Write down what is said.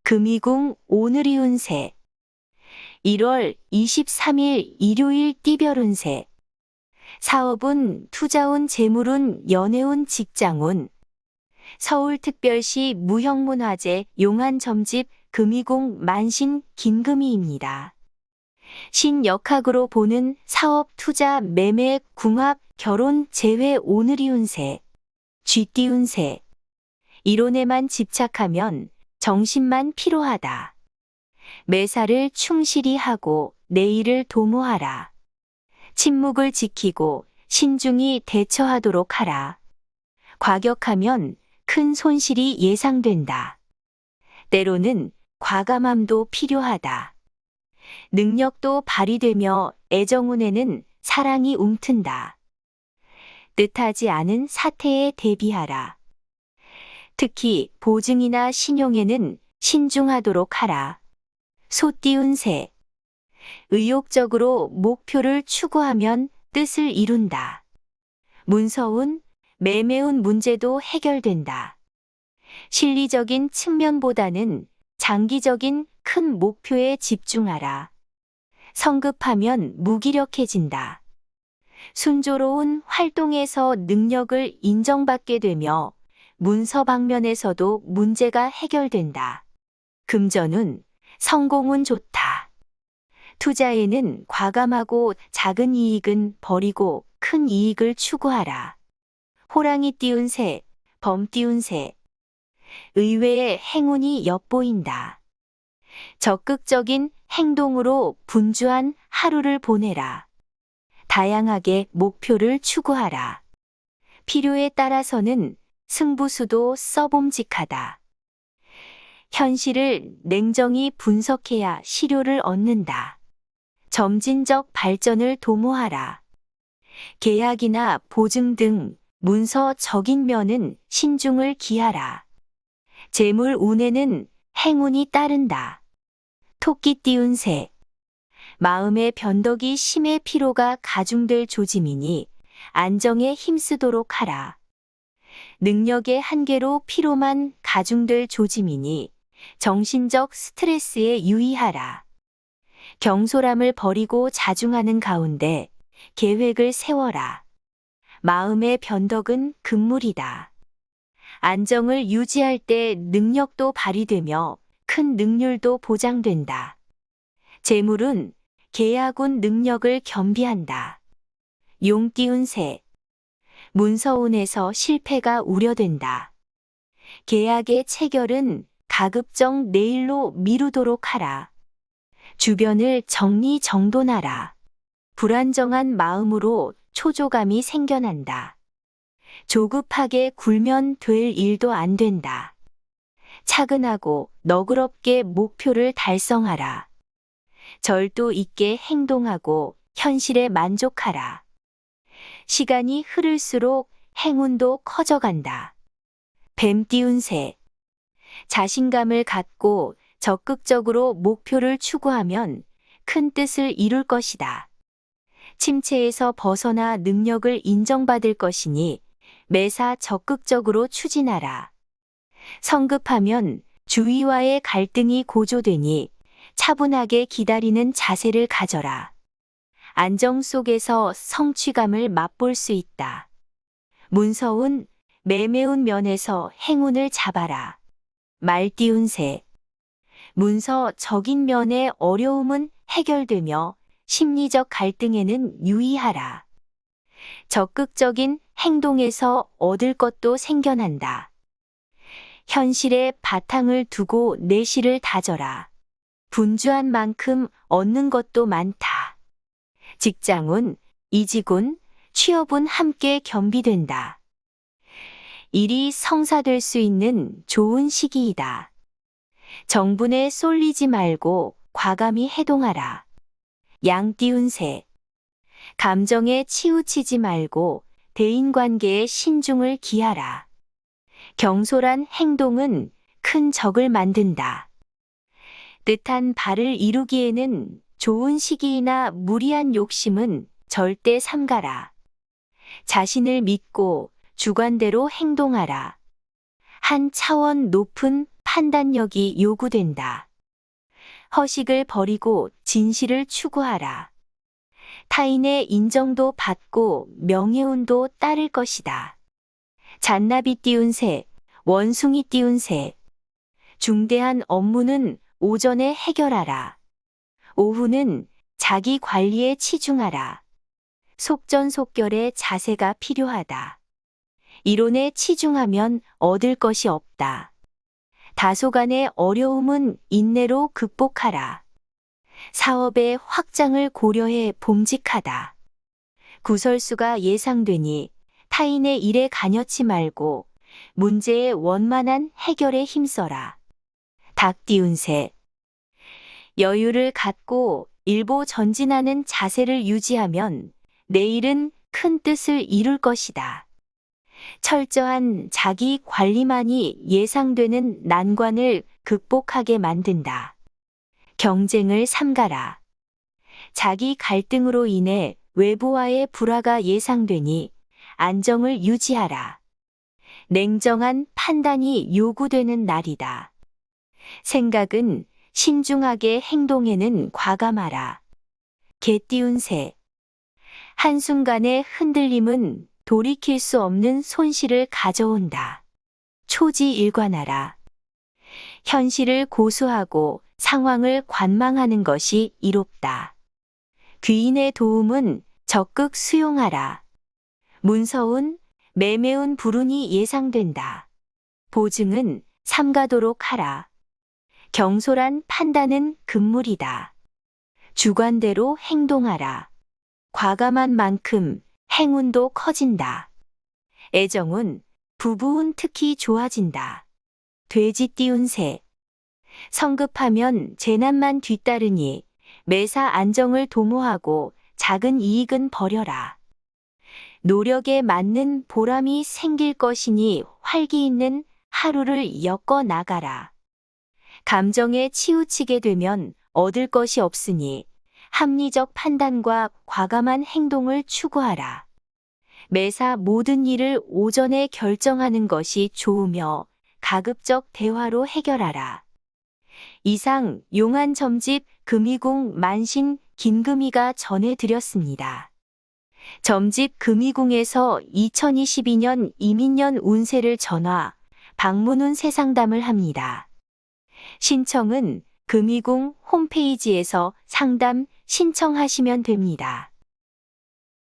금이궁 오늘이 운세 1월 23일 일요일 띠별 운세 사업운, 투자운, 재물운, 연애운, 직장운 서울특별시 무형문화재 용안점집 금이궁 만신 김금희입니다. 신역학으로 보는 사업, 투자, 매매, 궁합, 결혼, 재회 오늘이 운세 쥐띠 운세 이론에만 집착하면 정신만 피로하다. 매사를 충실히 하고 내일을 도모하라. 침묵을 지키고 신중히 대처하도록 하라. 과격하면 큰 손실이 예상된다. 때로는 과감함도 필요하다. 능력도 발휘되며 애정운에는 사랑이 움튼다. 뜻하지 않은 사태에 대비하라. 특히 보증이나 신용에는 신중하도록 하라. 소띠 운세 의욕적으로 목표를 추구하면 뜻을 이룬다. 문서운, 매매운 문제도 해결된다. 실리적인 측면보다는 장기적인 큰 목표에 집중하라. 성급하면 무기력해진다. 순조로운 활동에서 능력을 인정받게 되며 문서 방면에서도 문제가 해결된다. 금전운, 성공운 좋다. 투자에는 과감하고 작은 이익은 버리고 큰 이익을 추구하라. 호랑이 띠운 새, 범 띠운 새. 의외의 행운이 엿보인다. 적극적인 행동으로 분주한 하루를 보내라. 다양하게 목표를 추구하라. 필요에 따라서는 승부수도 써봄직하다. 현실을 냉정히 분석해야 실효를 얻는다. 점진적 발전을 도모하라. 계약이나 보증 등 문서적인 면은 신중을 기하라. 재물 운에는 행운이 따른다. 토끼띠 운세 마음의 변덕이 심해 피로가 가중될 조짐이니 안정에 힘쓰도록 하라. 능력의 한계로 피로만 가중될 조짐이니 정신적 스트레스에 유의하라. 경솔함을 버리고 자중하는 가운데 계획을 세워라. 마음의 변덕은 금물이다. 안정을 유지할 때 능력도 발휘되며 큰 능률도 보장된다. 재물은 계약운 능력을 겸비한다. 용띠 운세 문서운에서 실패가 우려된다. 계약의 체결은 가급적 내일로 미루도록 하라. 주변을 정리정돈하라. 불안정한 마음으로 초조감이 생겨난다. 조급하게 굴면 될 일도 안 된다. 차근하고 너그럽게 목표를 달성하라. 절도 있게 행동하고 현실에 만족하라. 시간이 흐를수록 행운도 커져간다. 뱀띠 운세 자신감을 갖고 적극적으로 목표를 추구하면 큰 뜻을 이룰 것이다. 침체에서 벗어나 능력을 인정받을 것이니 매사 적극적으로 추진하라. 성급하면 주위와의 갈등이 고조되니 차분하게 기다리는 자세를 가져라. 안정 속에서 성취감을 맛볼 수 있다. 문서운, 매매운 면에서 행운을 잡아라. 말띠 운세 문서적인 면의 어려움은 해결되며 심리적 갈등에는 유의하라. 적극적인 행동에서 얻을 것도 생겨난다. 현실에 바탕을 두고 내실을 다져라. 분주한 만큼 얻는 것도 많다. 직장운, 이직운, 취업운 함께 겸비된다. 일이 성사될 수 있는 좋은 시기이다. 정분에 쏠리지 말고 과감히 해동하라. 양띠 운세 감정에 치우치지 말고 대인관계에 신중을 기하라. 경솔한 행동은 큰 적을 만든다. 뜻한 바를 이루기에는 좋은 시기이나 무리한 욕심은 절대 삼가라. 자신을 믿고 주관대로 행동하라. 한 차원 높은 판단력이 요구된다. 허식을 버리고 진실을 추구하라. 타인의 인정도 받고 명예운도 따를 것이다. 잔나비 띄운 새, 원숭이 띄운 새. 중대한 업무는 오전에 해결하라. 오후는 자기 관리에 치중하라. 속전속결의 자세가 필요하다. 이론에 치중하면 얻을 것이 없다. 다소간의 어려움은 인내로 극복하라. 사업의 확장을 고려해 봉직하다. 구설수가 예상되니 타인의 일에 관여치 말고 문제의 원만한 해결에 힘써라. 닭 띄운 새. 여유를 갖고 일보 전진하는 자세를 유지하면 내일은 큰 뜻을 이룰 것이다. 철저한 자기 관리만이 예상되는 난관을 극복하게 만든다. 경쟁을 삼가라. 자기 갈등으로 인해 외부와의 불화가 예상되니 안정을 유지하라. 냉정한 판단이 요구되는 날이다. 생각은 신중하게 행동에는 과감하라. 개 띄운 새. 한순간의 흔들림은 돌이킬 수 없는 손실을 가져온다. 초지일관하라. 현실을 고수하고 상황을 관망하는 것이 이롭다. 귀인의 도움은 적극 수용하라. 문서운, 매매운 불운이 예상된다. 보증은 삼가도록 하라. 경솔한 판단은 금물이다. 주관대로 행동하라. 과감한 만큼 행운도 커진다. 애정은, 부부운 특히 좋아진다. 돼지 띄운 새. 성급하면 재난만 뒤따르니 매사 안정을 도모하고 작은 이익은 버려라. 노력에 맞는 보람이 생길 것이니 활기 있는 하루를 엮어 나가라. 감정에 치우치게 되면 얻을 것이 없으니 합리적 판단과 과감한 행동을 추구하라. 매사 모든 일을 오전에 결정하는 것이 좋으며 가급적 대화로 해결하라. 이상 용한 점집 금이궁 만신 김금희가 전해드렸습니다. 점집 금이궁에서 2022년 이민년 운세를 전화, 방문운 새상담을 합니다. 신청은 금이궁 홈페이지에서 상담 신청하시면 됩니다.